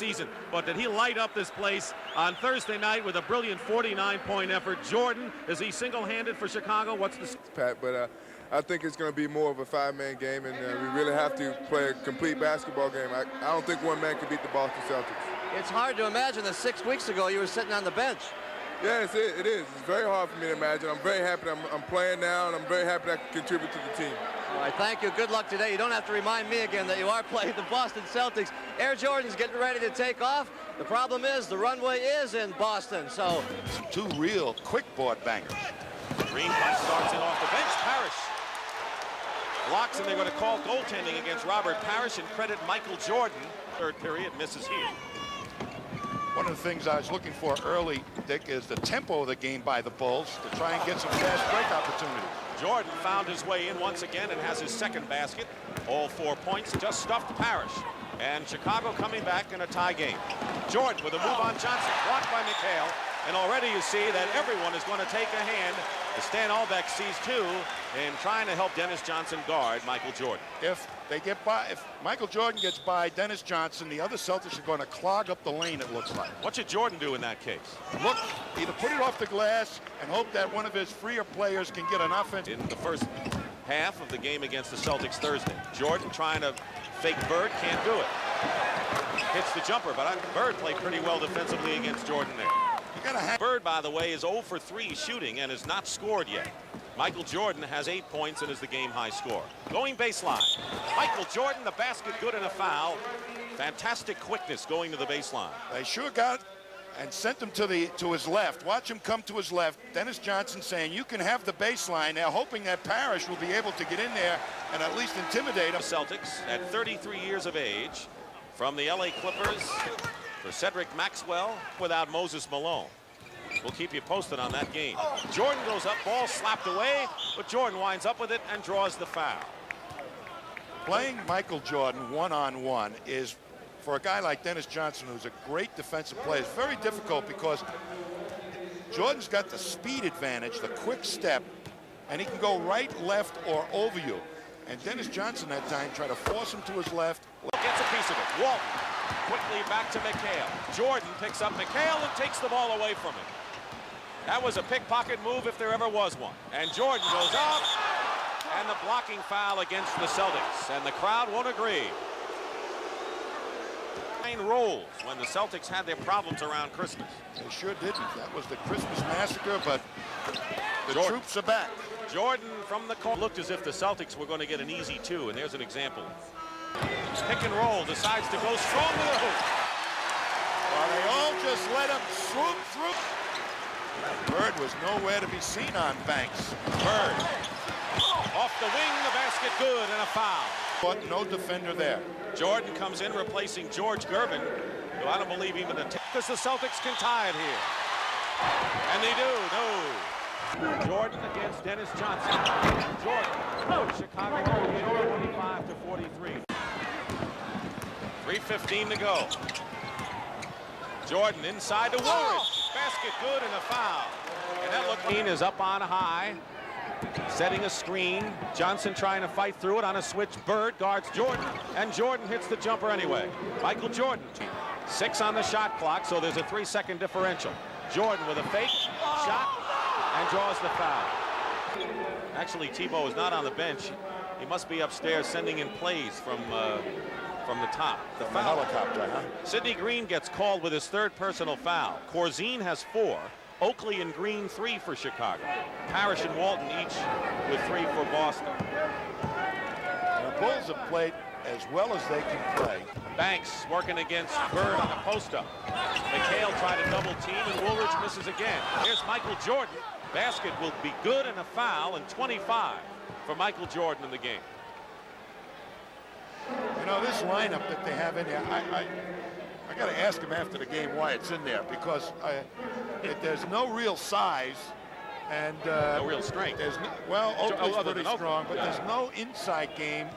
season. But did he light up this place on Thursday night with a brilliant 49-point effort? Jordan, is he single-handed for Chicago? What's the... Pat, but I think it's going to be more of a five-man game, and we really have to play a complete basketball game. I don't think one man can beat the Boston Celtics. It's hard to imagine that 6 weeks ago you were sitting on the bench. Yes, it is. It's very hard for me to imagine. I'm very happy I'm playing now, and I'm very happy that I can contribute to the team. All right, thank you. Good luck today. You don't have to remind me again that you are playing the Boston Celtics. Air Jordan's getting ready to take off. The problem is the runway is in Boston, so... Two real quick board bangers. Green punch starts in off the bench. Parrish blocks, and they're going to call goaltending against Robert Parrish and credit Micheal Jordan. Third period, misses here. One of the things I was looking for early, Dick, is the tempo of the game by the Bulls to try and get some fast break opportunities. Jordan found his way in once again and has his second basket. All 4 points, just stuffed Parrish. And Chicago coming back in a tie game. Jordan with a move on Johnson, blocked by Micheal. And already you see that everyone is going to take a hand. Stan Albeck sees too in trying to help Dennis Johnson guard Micheal Jordan. If Micheal Jordan gets by Dennis Johnson, the other Celtics are going to clog up the lane, it looks like. What should Jordan do in that case? Look, either put it off the glass and hope that one of his freer players can get an offense. In the first half of the game against the Celtics Thursday, Jordan trying to fake Bird, can't do it. Hits the jumper, but Bird played pretty well defensively against Jordan there. Bird, by the way, is 0 for 3 shooting and has not scored yet. Micheal Jordan has 8 points and is the game-high scorer. Going baseline. Micheal Jordan, the basket good and a foul. Fantastic quickness going to the baseline. They sure got and sent him to his left. Watch him come to his left. Dennis Johnson saying, you can have the baseline. They're hoping that Parrish will be able to get in there and at least intimidate him. Celtics at 33 years of age from the LA Clippers for Cedric Maxwell without Moses Malone. We'll keep you posted on that game. Jordan goes up, ball slapped away, but Jordan winds up with it and draws the foul. Playing Micheal Jordan one-on-one is, for a guy like Dennis Johnson, who's a great defensive player, it's very difficult because Jordan's got the speed advantage, the quick step, and he can go right, left, or over you. And Dennis Johnson that time tried to force him to his left. Gets a piece of it. Walton quickly back to Micheal. Jordan picks up Micheal and takes the ball away from him. That was a pickpocket move if there ever was one. And Jordan goes up, and the blocking foul against the Celtics. And the crowd won't agree. Rolls when the Celtics had their problems around Christmas. They sure didn't. That was the Christmas massacre, but the troops are back. Jordan from the corner looked as if the Celtics were going to get an easy 2, and there's an example. Pick and roll, decides to go strong to the hoop. Well, they all just let him swoop through. Bird was nowhere to be seen on Banks. Bird off the wing, the basket good, and a foul. But no defender there. Jordan comes in replacing George Gervin, who I don't believe even because the Celtics can tie it here. And they do, no. Jordan against Dennis Johnson. Jordan, Chicago lead 25 to 43. 3:15 to go. Jordan inside to Woolridge. Basket good and a foul. And that look is up on high. Setting a screen. Johnson trying to fight through it on a switch. Bird guards Jordan, and Jordan hits the jumper anyway. Micheal Jordan, 6 on the shot clock, so there's a 3-second differential. Jordan with a fake shot and draws the foul. Actually, Tebow is not on the bench. He must be upstairs sending in plays from the top. The foul. Helicopter, huh? Sidney Green gets called with his 3rd personal foul. Corzine has 4. Oakley and Green 3 for Chicago. Parrish and Walton each with 3 for Boston. The Bulls have played as well as they can play. Banks working against Bird on the post-up. Micheal tried to double team and Woolridge misses again. Here's Micheal Jordan. Basket will be good and a foul, and 25 for Micheal Jordan in the game. You know, this lineup that they have in there, I got to ask him after the game why it's in there, because there's no real size and no real strength. There's Oakley's pretty strong, but there's no inside game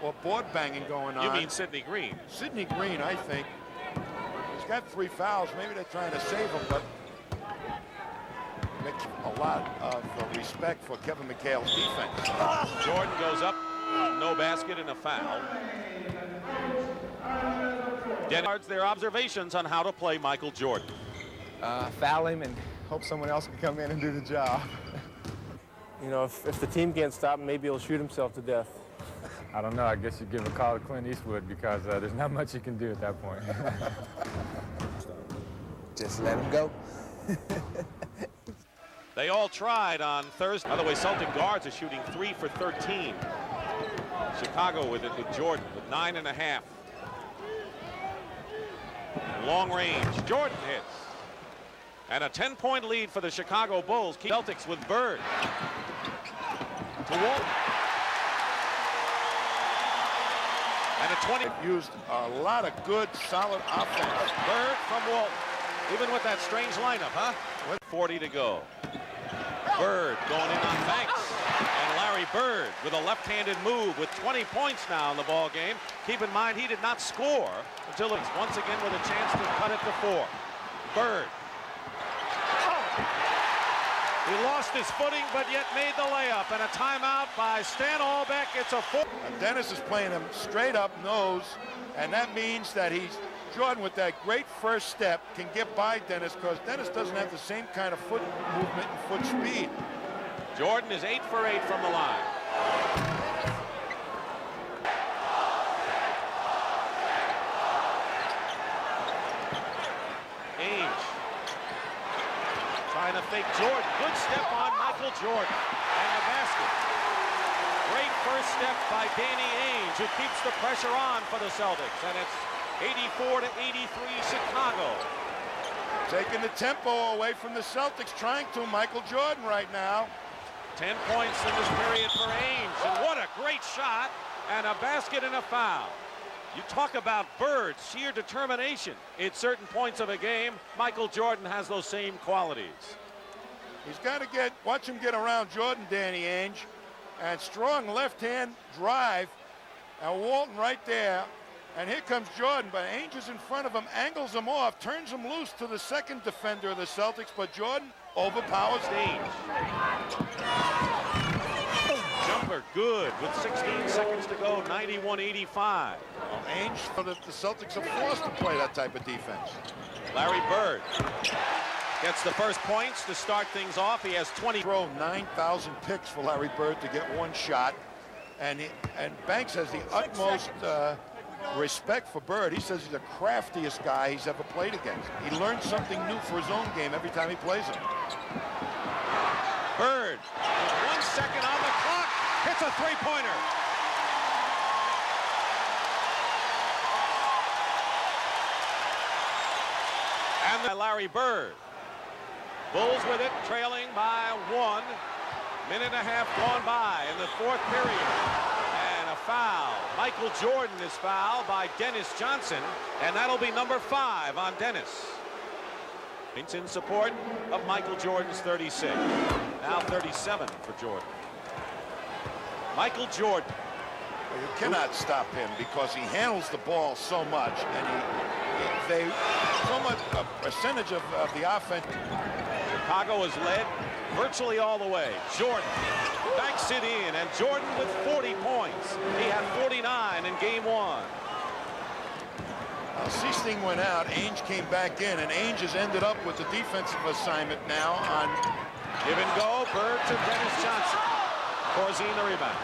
or board banging going on. You mean Sidney Green? Sidney Green, I think. He's got 3 fouls. Maybe they're trying to save him, but makes a lot of respect for Kevin Micheal's defense. Jordan goes up, no basket and a foul. Dennis, their observations on how to play Micheal Jordan. Foul him and hope someone else can come in and do the job. You know, if the team can't stop him, maybe he'll shoot himself to death. I don't know. I guess you give a call to Clint Eastwood because there's not much you can do at that point. Just let him go. They all tried on Thursday. By the way, Celtic guards are shooting 3 for 13. Chicago with it with Jordan with 9.5. Long range, Jordan hits. And a 10-point lead for the Chicago Bulls. Celtics with Bird. To Walton. And a 20. Used a lot of good, solid offense. Bird from Walton. Even with that strange lineup, huh? With 40 to go. Bird going in on Banks. And Larry Bird with a left-handed move with 20 points now in the ball game. Keep in mind he did not score until it's once again with a chance to cut it to 4. Bird. He lost his footing, but yet made the layup. And a timeout by Stan Albeck. It's a 4. And Dennis is playing him straight up nose, and that means that Jordan, with that great first step, can get by Dennis because Dennis doesn't have the same kind of foot movement and foot speed. Jordan is 8 for 8 from the line. Ainge trying to fake Jordan. Good step on Micheal Jordan. And the basket. Great first step by Danny Ainge, who keeps the pressure on for the Celtics. And it's 84-83 Chicago. Taking the tempo away from the Celtics, trying to Micheal Jordan right now. 10 points in this period for Ainge. And what a great shot. And a basket and a foul. You talk about Bird's sheer determination at certain points of a game. Micheal Jordan has those same qualities. He's got to watch him get around Jordan, Danny Ainge. And strong left-hand drive. And Walton right there. And here comes Jordan, but Ainge is in front of him, angles him off, turns him loose to the second defender of the Celtics, but Jordan overpowers Ainge. Jumper good with 16 seconds to go, 91-85. Well, Ainge, the Celtics are forced to play that type of defense. Larry Bird gets the first points to start things off. He has 20. Throw 9,000 picks for Larry Bird to get one shot, and Banks has the utmost respect for Bird. He says he's the craftiest guy he's ever played against. He learns something new for his own game every time he plays him. Bird, with 1 second on the clock, hits a three-pointer. And Larry Bird. Bulls with it, trailing by 1. Minute and a half gone by in the fourth period. And a foul. Micheal Jordan is fouled by Dennis Johnson, and that'll be number 5 on Dennis. It's in support of Micheal Jordan's 36. Now 37 for Jordan. Micheal Jordan. Well, you cannot stop him because he handles the ball so much, and so much a percentage of the offense. Chicago is led virtually all the way. Jordan banks it in, and Jordan with 40 points. He had 49 in game 1. Seesting went out, Ainge came back in, and Ainge has ended up with the defensive assignment now on give and go. Bird to Dennis Johnson. Corzine the rebound.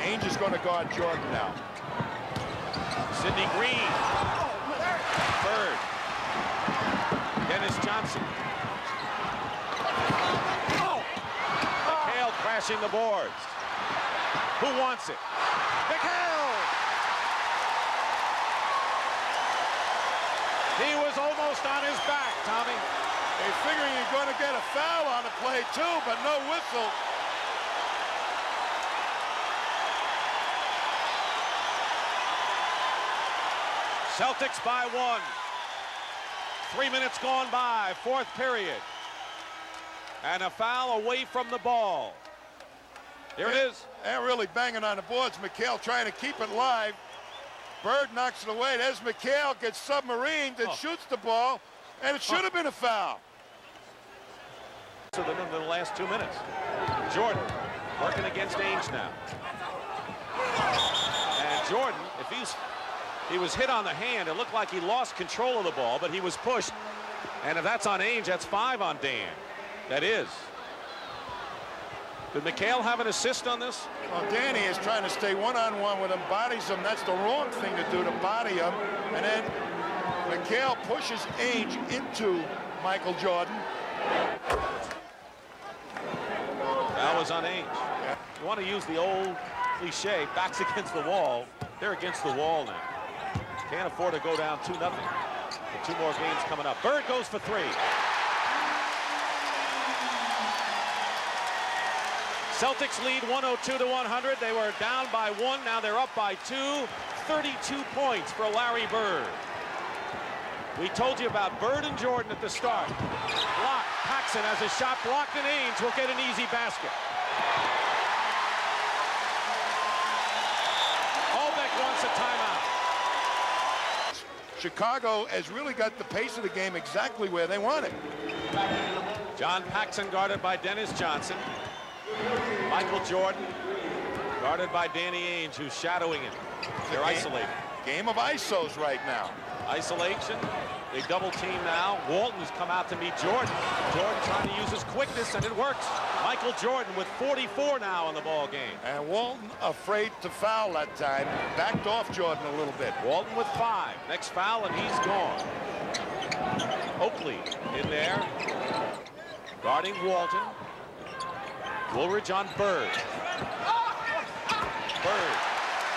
Ainge is going to guard Jordan now. Sidney Green. Bird. Dennis Johnson. Micheal crashing the boards. Who wants it? Micheal! He was almost on his back, Tommy. They're figuring you're going to get a foul on the play, too, but no whistle. Celtics by 1. 3 minutes gone by, fourth period. And a foul away from the ball. Here it is. They're really banging on the boards. Micheal trying to keep it live. Bird knocks it away. There's Micheal, gets submarined and shoots the ball, and it should have been a foul. So in the last 2 minutes. Jordan working against Ainge now. And Jordan, if he was hit on the hand, it looked like he lost control of the ball, but he was pushed. And if that's on Ainge, that's 5 on Dan. That is. Did Micheal have an assist on this? Well, Danny is trying to stay one-on-one with him, bodies him. That's the wrong thing to do, to body him. And then Micheal pushes Ainge into Micheal Jordan. That was on Ainge. Yeah. You want to use the old cliche, backs against the wall. They're against the wall now. Can't afford to go down 2-0. 2 more games coming up. Bird goes for 3. Celtics lead 102-100. They were down by 1. Now they're up by 2. 32 points for Larry Bird. We told you about Bird and Jordan at the start. Block. Paxson has a shot blocked, and Ainge will get an easy basket. Olbeck wants a timeout. Chicago has really got the pace of the game exactly where they want it. John Paxson guarded by Dennis Johnson. Micheal Jordan guarded by Danny Ainge, who's shadowing him. They're isolated. Game of isos right now. Isolation. They double team now. Walton's come out to meet Jordan. Jordan trying to use his quickness, and it works. Micheal Jordan with 44 now in the ball game. And Walton afraid to foul that time. Backed off Jordan a little bit. Walton with 5. Next foul, and he's gone. Oakley in there. Guarding Walton. Woolridge on Bird. Bird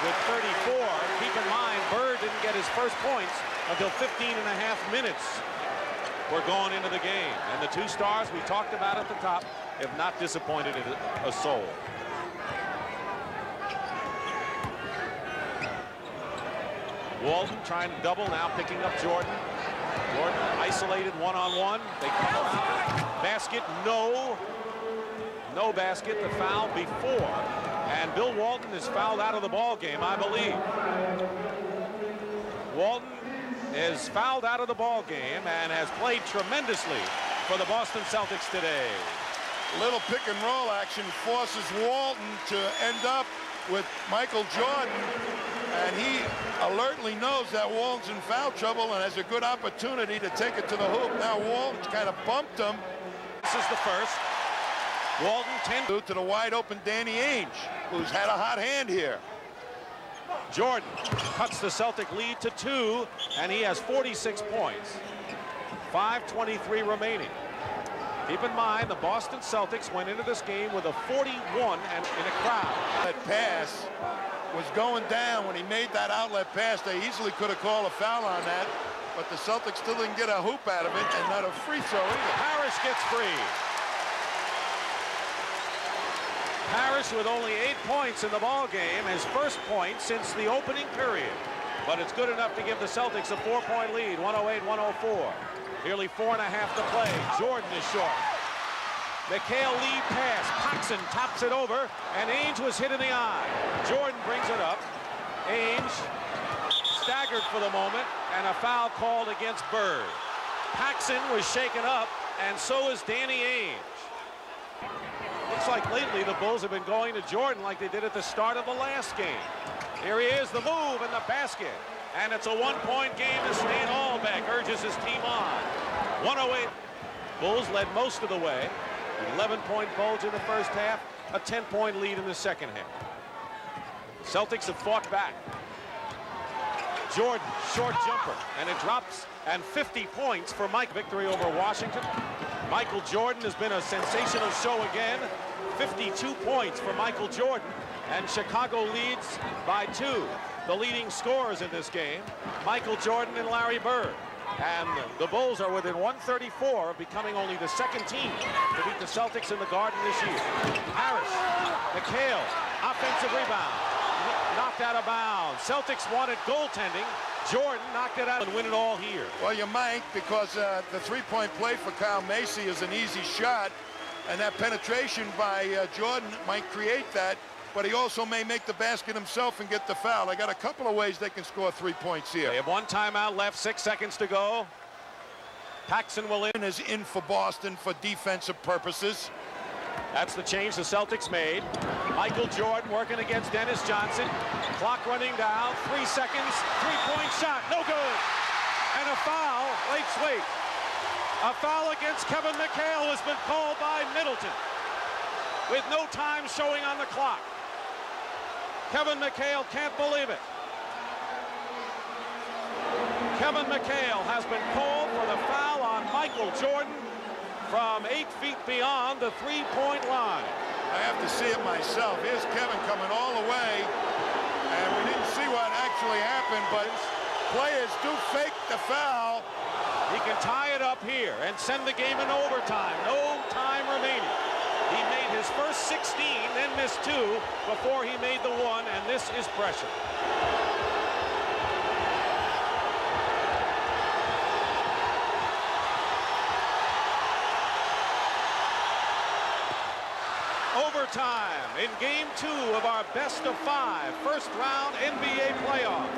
with 34. Keep in mind, Bird didn't get his first points until 15.5 minutes were going into the game. And the 2 stars we talked about at the top have not disappointed a soul. Walton trying to double, now picking up Jordan. Jordan isolated one-on-one. They come around. Basket, no. No basket. The foul before. And Bill Walton is fouled out of the ball game, I believe. Walton is fouled out of the ball game and has played tremendously for the Boston Celtics today. Little pick and roll action forces Walton to end up with Micheal Jordan, and he alertly knows that Walton's in foul trouble and has a good opportunity to take it to the hoop. Now Walton's kind of bumped him. This is the first. Walton 10 to the wide open Danny Ainge, who's had a hot hand here. Jordan cuts the Celtic lead to 2, and he has 46 points. 5:23 remaining. Keep in mind, the Boston Celtics went into this game with a 41 and in a crowd. That pass was going down when he made that outlet pass. They easily could have called a foul on that, but the Celtics still didn't get a hoop out of it, and not a free throw either. Harris gets free. Harris with only 8 points in the ball game, his first point since the opening period. But it's good enough to give the Celtics a 4-point lead, 108-104. Nearly 4.5 to play. Jordan is short. Micheal lead pass. Paxson tops it over, and Ainge was hit in the eye. Jordan brings it up. Ainge staggered for the moment, and a foul called against Bird. Paxson was shaken up, and so is Danny Ainge. Looks like lately the Bulls have been going to Jordan like they did at the start of the last game. Here he is, the move and the basket. And it's a 1-point game as Stan Albeck urges his team on. 108. Bulls led most of the way. 11-point bulge in the first half, a 10-point lead in the second half. Celtics have fought back. Jordan, short jumper, and it drops, and 50 points for Mike. Victory over Washington. Micheal Jordan has been a sensational show again. 52 points for Micheal Jordan, and Chicago leads by 2. The leading scorers in this game, Micheal Jordan and Larry Bird. And the Bulls are within 134 of becoming only the second team to beat the Celtics in the Garden this year. Harris, Micheal, offensive rebound. Knocked out of bounds. Celtics wanted goaltending. Jordan knocked it out and win it all here. Well, you might, because the 3-point play for Kyle Macy is an easy shot, and that penetration by Jordan might create that, but he also may make the basket himself and get the foul. They got a couple of ways they can score 3 points here. They have 1 timeout left, 6 seconds to go. Paxson will in. Is in for Boston for defensive purposes. That's the change the Celtics made. Micheal Jordan working against Dennis Johnson. Clock running down, 3 seconds, three-point shot, no good. And a foul, late sweep. A foul against Kevin Micheal has been called by Middleton with no time showing on the clock. Kevin Micheal can't believe it. Kevin Micheal has been called for the foul on Micheal Jordan from 8 feet beyond the three-point line. I have to see it myself. Here's Kevin coming all the way, and we didn't see what actually happened, but players do fake the foul. He can tie it up here and send the game in overtime. No time remaining. He made his first 16, then missed 2 before he made the 1, and this is pressure. Overtime in game 2 of our best-of-5 first-round NBA playoff.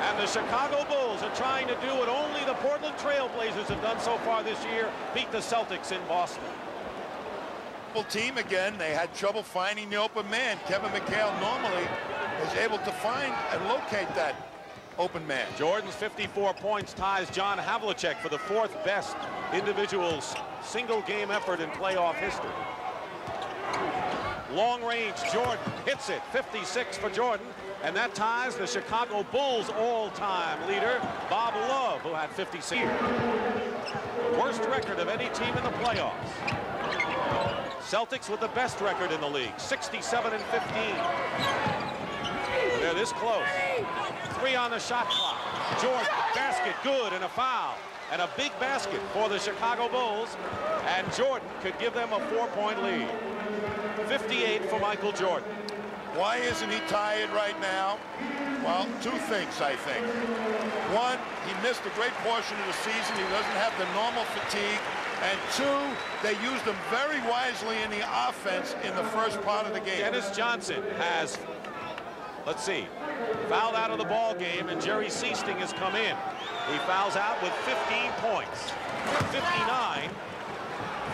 And the Chicago Bulls are trying to do what only the Portland Trail Blazers have done so far this year, beat the Celtics in Boston. Team again, they had trouble finding the open man. Kevin Micheal normally is able to find and locate that open man. Jordan's 54 points ties John Havlicek for the 4th best individual single game effort in playoff history. Long range, Jordan hits it, 56 for Jordan, and that ties the Chicago Bulls all-time leader, Bob Love, who had 56. Worst record of any team in the playoffs. Celtics with the best record in the league, 67 and 15. They're this close. 3 on the shot clock. Jordan, basket, good, and a foul. And a big basket for the Chicago Bulls. And Jordan could give them a 4-point lead. 58 for Micheal Jordan. Why isn't he tired right now? Well, 2 things, I think. 1, he missed a great portion of the season. He doesn't have the normal fatigue. And 2, they used him very wisely in the offense in the first part of the game. Dennis Johnson has, let's see, fouled out of the ball game, and Jerry Seasting has come in. He fouls out with 15 points. 59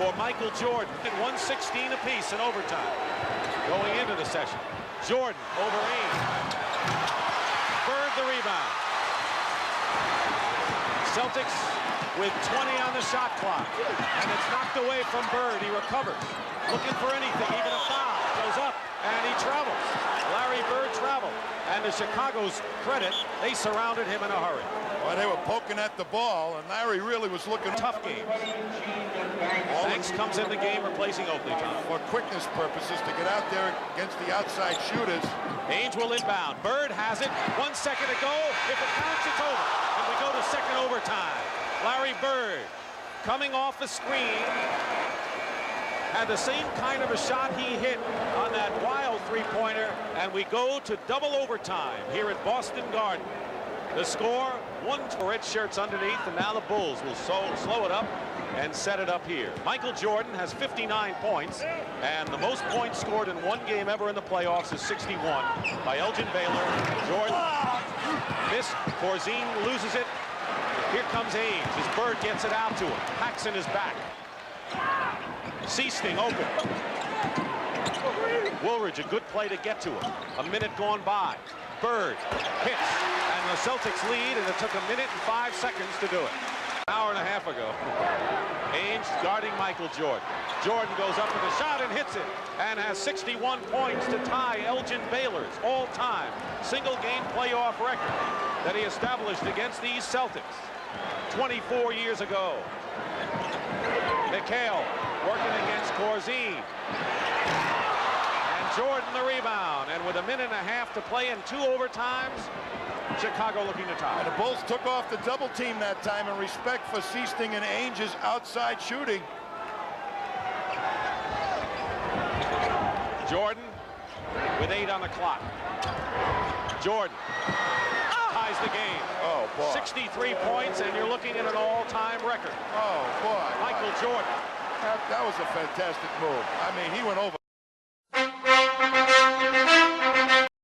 for Micheal Jordan, at 116 apiece in overtime. Going into the session, Jordan over Ainge. Bird the rebound. Celtics with 20 on the shot clock, and it's knocked away from Bird. He recovers, looking for anything, even a foul. Goes up, and he travels. Larry Bird traveled, and to Chicago's credit, they surrounded him in a hurry. Well, they were poking at the ball, and Larry really was looking tough game. Thanks comes in the game, replacing Oakley. For quickness purposes, to get out there against the outside shooters. Ainge will inbound. Bird has it. 1 second to go. If it counts, it's over. And we go to second overtime. Larry Bird, coming off the screen, had the same kind of a shot he hit on that wild three-pointer, and we go to double overtime here at Boston Garden. The score, 1-2 red shirts underneath, and now the Bulls will slow it up and set it up here. Micheal Jordan has 59 points, and the most points scored in one game ever in the playoffs is 61 by Elgin Baylor. Jordan missed. Corzine loses it. Here comes Ainge as Bird gets it out to him. Paxson is back. Seasting open. Woolridge, a good play to get to him. A minute gone by. Bird hits, and the Celtics lead, and it took a minute and 5 seconds to do it. An hour and a half ago. Ainge guarding Micheal Jordan. Jordan goes up with a shot and hits it, and has 61 points to tie Elgin Baylor's all-time single-game playoff record that he established against these Celtics 24 years ago. Micheal working against Corzine. And Jordan the rebound. And with a minute and a half to play in 2 overtimes, Chicago looking to tie. And the Bulls took off the double team that time in respect for Seasting and Ainge's outside shooting. Jordan with 8 on the clock. Jordan ties the game. Oh, boy. 63 points, and you're looking at an all-time record. Oh, boy. Micheal Jordan. That was a fantastic move. I mean, he went over